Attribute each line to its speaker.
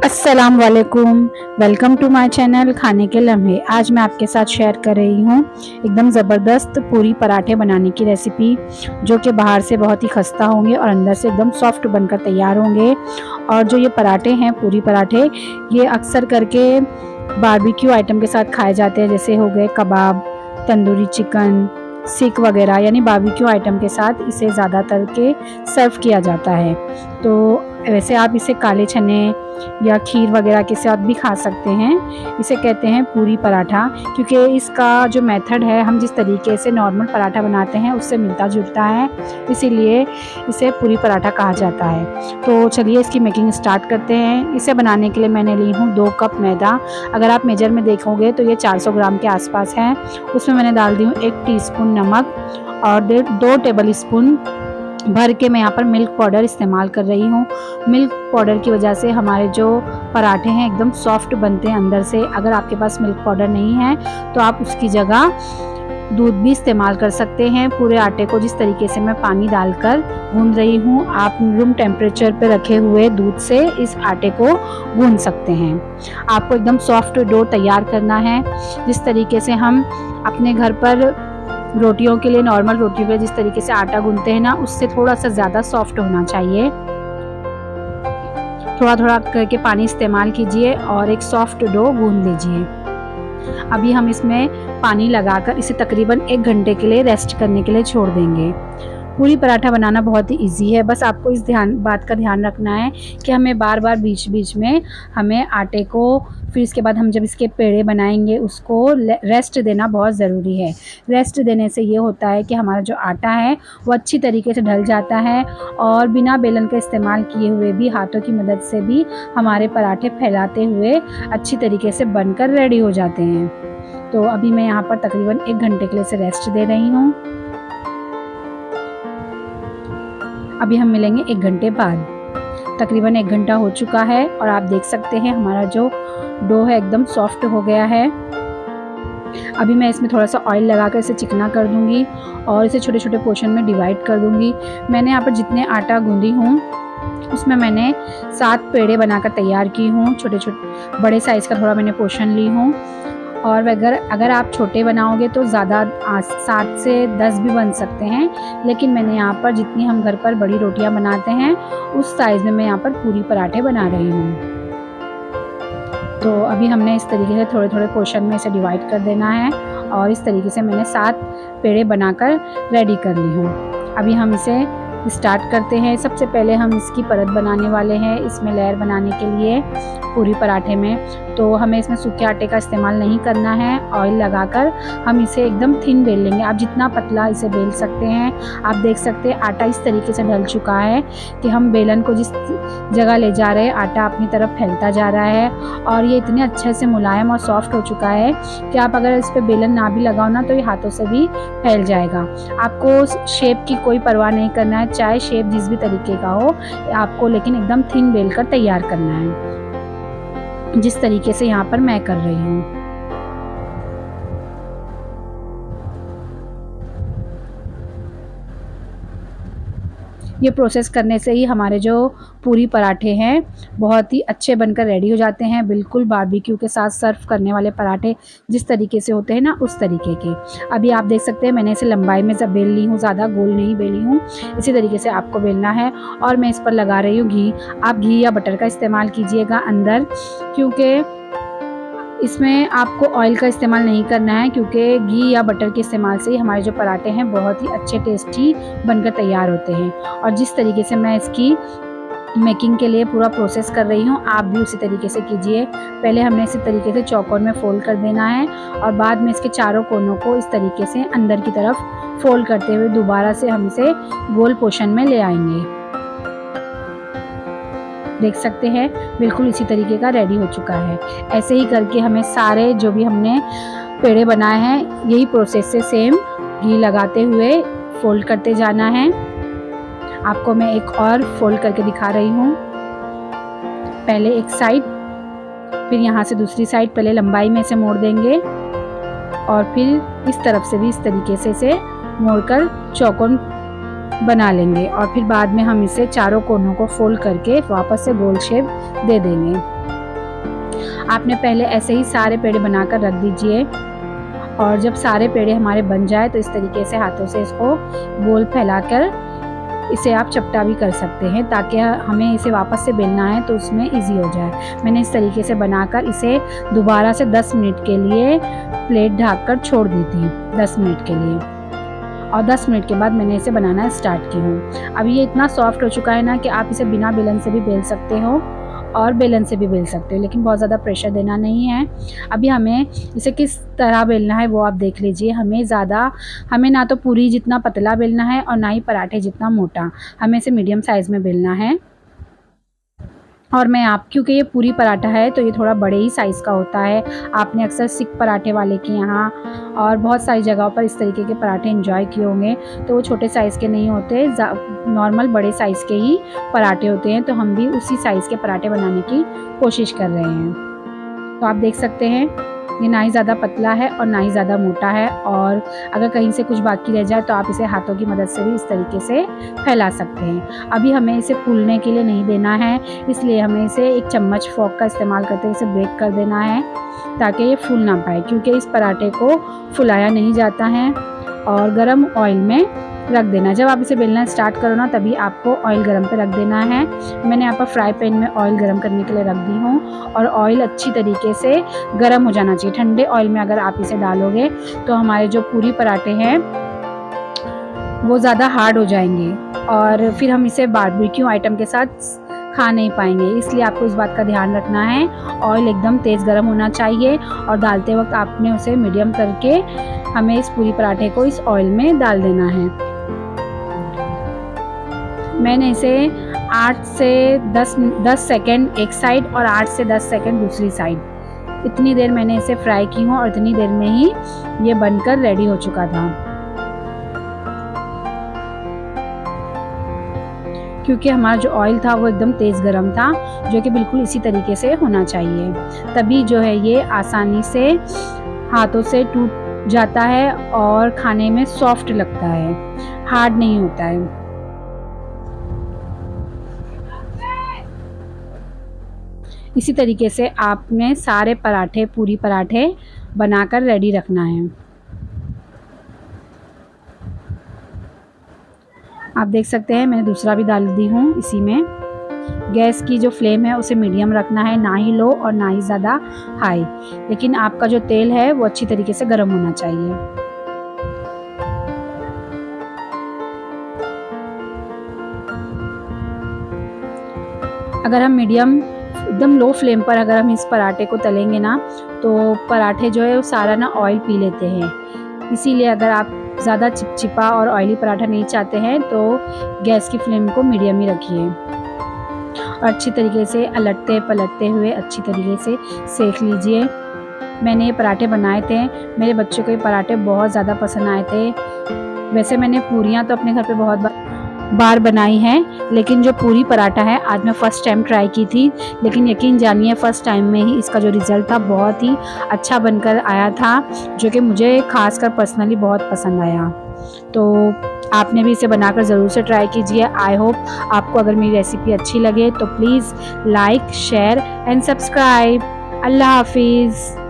Speaker 1: अस्सलाम वालेकुम। Welcome to my channel खाने के लम्हे। आज मैं आपके साथ शेयर कर रही हूँ एकदम ज़बरदस्त पूरी पराठे बनाने की रेसिपी, जो कि बाहर से बहुत ही खस्ता होंगे और अंदर से एकदम सॉफ्ट बनकर तैयार होंगे। और जो ये पराठे हैं, पूरी पराठे, ये अक्सर करके बारबेक्यू आइटम के साथ खाए जाते हैं, जैसे हो गए कबाब, तंदूरी चिकन, सीख वगैरह, यानी बारबेक्यू आइटम के साथ इसे ज़्यादातर के सर्व किया जाता है। तो वैसे आप इसे काले चने या खीर वगैरह के साथ भी खा सकते हैं। इसे कहते हैं पूरी पराठा, क्योंकि इसका जो मेथड है, हम जिस तरीके से नॉर्मल पराठा बनाते हैं उससे मिलता जुलता है, इसीलिए इसे पूरी पराठा कहा जाता है। तो चलिए इसकी मेकिंग स्टार्ट करते हैं। इसे बनाने के लिए मैंने ली हूँ 2 कप मैदा। अगर आप मेजर में देखोगे तो ये 400 ग्राम के आसपास है। उसमें मैंने डाल दी हूँ 1 टीस्पून नमक और 2 टेबल स्पून भर के मैं यहाँ पर मिल्क पाउडर इस्तेमाल कर रही हूँ। मिल्क पाउडर की वजह से हमारे जो पराठे हैं एकदम सॉफ्ट बनते हैं अंदर से। अगर आपके पास मिल्क पाउडर नहीं है तो आप उसकी जगह दूध भी इस्तेमाल कर सकते हैं। पूरे आटे को जिस तरीके से मैं पानी डालकर गूंद रही हूँ, आप रूम टेम्परेचर पे रखे हुए दूध से इस आटे को गूंद सकते हैं। आपको एकदम सॉफ्ट डो तैयार करना है। जिस तरीके से हम अपने घर पर रोटियों के लिए, नॉर्मल रोटियों के लिए जिस तरीके से आटा गूंथते हैं ना, उससे थोड़ा सा ज़्यादा सॉफ्ट होना चाहिए। थोड़ा थोड़ा करके पानी इस्तेमाल कीजिए और एक सॉफ्ट डो गूंद लीजिए। अभी हम इसमें पानी लगाकर इसे तकरीबन 1 घंटे के लिए रेस्ट करने के लिए छोड़ देंगे। पूरी पराठा बनाना बहुत ही इजी है, बस आपको इस बात का ध्यान रखना है कि हमें बार बार बीच बीच में हमें आटे को, फिर इसके बाद हम जब इसके पेड़े बनाएंगे उसको रेस्ट देना बहुत ज़रूरी है। रेस्ट देने से ये होता है कि हमारा जो आटा है वो अच्छी तरीके से ढल जाता है और बिना बेलन का इस्तेमाल किए हुए भी, हाथों की मदद से भी हमारे पराठे फैलाते हुए अच्छी तरीके से बनकर रेडी हो जाते हैं। तो अभी मैं यहाँ पर तकरीबन 1 घंटे के लिए इसे रेस्ट दे रही हूँ। अभी हम मिलेंगे 1 घंटे बाद। तकरीबन 1 घंटा हो चुका है और आप देख सकते हैं हमारा जो डो है एकदम सॉफ्ट हो गया है। अभी मैं इसमें थोड़ा सा ऑयल लगाकर इसे चिकना कर दूंगी और इसे छोटे छोटे पोर्शन में डिवाइड कर दूंगी। मैंने यहाँ पर जितने आटा गूंदी हूँ उसमें मैंने 7 पेड़े बनाकर तैयार की हूँ। छोटे छोटे बड़े साइज़ का थोड़ा मैंने पोर्शन ली हूँ। और अगर आप छोटे बनाओगे तो ज़्यादा 7 से 10 भी बन सकते हैं, लेकिन मैंने यहाँ पर जितनी हम घर पर बड़ी रोटियाँ बनाते हैं उस साइज़ में मैं यहाँ पर पूरी पराठे बना रही हूँ। तो अभी हमने इस तरीके से थोड़े थोड़े पोर्शन में इसे डिवाइड कर देना है और इस तरीके से मैंने 7 पेड़े बनाकर रेडी कर ली हूँ। अभी हम इसे स्टार्ट करते हैं। सबसे पहले हम इसकी परत बनाने वाले हैं, इसमें लेयर बनाने के लिए पूरी पराठे में। तो हमें इसमें सूखे आटे का इस्तेमाल नहीं करना है। ऑयल लगाकर हम इसे एकदम थिन बेल लेंगे। आप जितना पतला इसे बेल सकते हैं। आप देख सकते हैं आटा इस तरीके से ढल चुका है कि हम बेलन को जिस जगह ले जा रहे हैं आटा अपनी तरफ फैलता जा रहा है और ये इतने अच्छे से मुलायम और सॉफ्ट हो चुका है कि आप अगर इस पर बेलन ना भी लगाओ ना तो ये हाथों से भी फैल जाएगा। आपको शेप की कोई परवाह नहीं करना है, चाहे शेप जिस भी तरीके का हो, आपको लेकिन एकदम थिन बेल कर तैयार करना है, जिस तरीके से यहाँ पर मैं कर रही हूँ। ये प्रोसेस करने से ही हमारे जो पूरी पराठे हैं बहुत ही अच्छे बनकर रेडी हो जाते हैं। बिल्कुल बारबेक्यू के साथ सर्व करने वाले पराठे जिस तरीके से होते हैं ना, उस तरीके के। अभी आप देख सकते हैं मैंने इसे लंबाई में जब बेल ली हूँ, ज़्यादा गोल नहीं बेली हूँ। इसी तरीके से आपको बेलना है और मैं इस पर लगा रही हूँ घी। आप घी या बटर का इस्तेमाल कीजिएगा अंदर, क्योंकि इसमें आपको ऑयल का इस्तेमाल नहीं करना है, क्योंकि घी या बटर के इस्तेमाल से ही हमारे जो पराठे हैं बहुत ही अच्छे टेस्टी बनकर तैयार होते हैं। और जिस तरीके से मैं इसकी मेकिंग के लिए पूरा प्रोसेस कर रही हूँ, आप भी उसी तरीके से कीजिए। पहले हमने इसी तरीके से चौकोर में फोल्ड कर देना है और बाद में इसके चारों कोनों को इस तरीके से अंदर की तरफ फोल्ड करते हुए दोबारा से हम इसे गोल पोर्शन में ले आएंगे। देख सकते हैं बिल्कुल इसी तरीके का रेडी हो चुका है। ऐसे ही करके हमें सारे जो भी हमने पेड़े बनाए हैं यही प्रोसेस से सेम घी लगाते हुए फोल्ड करते जाना है। आपको मैं एक और फोल्ड करके दिखा रही हूँ। पहले एक साइड, फिर यहाँ से दूसरी साइड, पहले लंबाई में इसे मोड़ देंगे और फिर इस तरफ से भी इस तरीके से इसे मोड़कर चौकोन बना लेंगे और फिर बाद में हम इसे चारों कोनों को फोल्ड करके वापस से गोल शेप दे देंगे। आपने पहले ऐसे ही सारे पेड़े बनाकर रख दीजिए और जब सारे पेड़े हमारे बन जाए तो इस तरीके से हाथों से इसको गोल फैलाकर इसे आप चपटा भी कर सकते हैं, ताकि हमें इसे वापस से बेलना है तो उसमें इजी हो जाए। मैंने इस तरीके से बनाकर इसे दोबारा से 10 मिनट के लिए प्लेट ढककर छोड़ दी थी, 10 मिनट के लिए, और 10 मिनट के बाद मैंने इसे बनाना स्टार्ट की हूँ। अब ये इतना सॉफ्ट हो चुका है ना कि आप इसे बिना बेलन से भी बेल सकते हो और बेलन से भी बेल सकते हो, लेकिन बहुत ज़्यादा प्रेशर देना नहीं है। अभी हमें इसे किस तरह बेलना है वो आप देख लीजिए। हमें ना तो पूरी जितना पतला बेलना है और ना ही पराठे जितना मोटा, हमें इसे मीडियम साइज़ में बेलना है। और क्योंकि ये पूरी पराठा है तो ये थोड़ा बड़े ही साइज़ का होता है। आपने अक्सर सिक पराठे वाले के यहाँ और बहुत सारी जगहों पर इस तरीके के पराठे एंजॉय किए होंगे, तो वो छोटे साइज़ के नहीं होते, नॉर्मल बड़े साइज़ के ही पराठे होते हैं। तो हम भी उसी साइज़ के पराठे बनाने की कोशिश कर रहे हैं। तो आप देख सकते हैं ये ना ही ज़्यादा पतला है और ना ही ज़्यादा मोटा है, और अगर कहीं से कुछ बाकी रह जाए तो आप इसे हाथों की मदद से भी इस तरीके से फैला सकते हैं। अभी हमें इसे फूलने के लिए नहीं देना है, इसलिए हमें इसे एक चम्मच फोक का इस्तेमाल करते हुए इसे ब्रेक कर देना है ताकि ये फूल ना पाए, क्योंकि इस पराठे को फुलाया नहीं जाता है और गरम ऑयल में रख देना। जब आप इसे बेलना स्टार्ट करो ना तभी आपको ऑयल गरम पे रख देना है। मैंने यहाँ पर फ्राई पैन में ऑयल गरम करने के लिए रख दी हूँ और ऑयल अच्छी तरीके से गरम हो जाना चाहिए। ठंडे ऑयल में अगर आप इसे डालोगे तो हमारे जो पूरी पराठे हैं वो ज़्यादा हार्ड हो जाएंगे और फिर हम इसे बारबेक्यू आइटम के साथ खा नहीं पाएंगे, इसलिए आपको इस बात का ध्यान रखना है। ऑयल एकदम तेज़ गरम होना चाहिए और डालते वक्त आपने उसे मीडियम करके हमें इस पूरी पराठे को इस ऑयल में डाल देना है। मैंने इसे 8 से 10 सेकेंड एक साइड और 8 से 10 सेकेंड दूसरी साइड, इतनी देर मैंने इसे फ्राई की हूँ और इतनी देर में ही ये बनकर रेडी हो चुका था। क्योंकि हमारा जो ऑयल था वो एकदम तेज़ गरम था, जो कि बिल्कुल इसी तरीके से होना चाहिए, तभी जो है ये आसानी से हाथों से टूट जाता है और खाने में सॉफ्ट लगता है, हार्ड नहीं होता है। इसी तरीके से आपने सारे पराठे, पूरी पराठे बनाकर रेडी रखना है। आप देख सकते हैं मैंने दूसरा भी डाल दी हूँ इसी में। गैस की जो फ्लेम है उसे मीडियम रखना है, ना ही लो और ना ही ज़्यादा हाई, लेकिन आपका जो तेल है वो अच्छी तरीके से गर्म होना चाहिए। अगर हम मीडियम एकदम लो फ्लेम पर अगर हम इस पराठे को तलेंगे ना तो पराठे जो है वो सारा ना ऑयल पी लेते हैं, इसीलिए अगर आप ज़्यादा चिपचिपा और ऑयली पराठा नहीं चाहते हैं तो गैस की फ्लेम को मीडियम ही रखिए और अच्छी तरीके से अलटते पलटते हुए अच्छी तरीके से सेक लीजिए। मैंने ये पराठे बनाए थे, मेरे बच्चों को ये पराठे बहुत ज़्यादा पसंद आए थे। वैसे मैंने पूरियाँ तो अपने घर पे बहुत बार बनाई है, लेकिन जो पूरी पराठा है आज मैं फ़र्स्ट टाइम ट्राई की थी, लेकिन यकीन जानिए फ़र्स्ट टाइम में ही इसका जो रिज़ल्ट था बहुत ही अच्छा बनकर आया था, जो कि मुझे खासकर पर्सनली बहुत पसंद आया। तो आपने भी इसे बनाकर ज़रूर से ट्राई कीजिए। आई होप आपको अगर मेरी रेसिपी अच्छी लगे तो please like, share and subscribe. अल्लाह हाफिज़।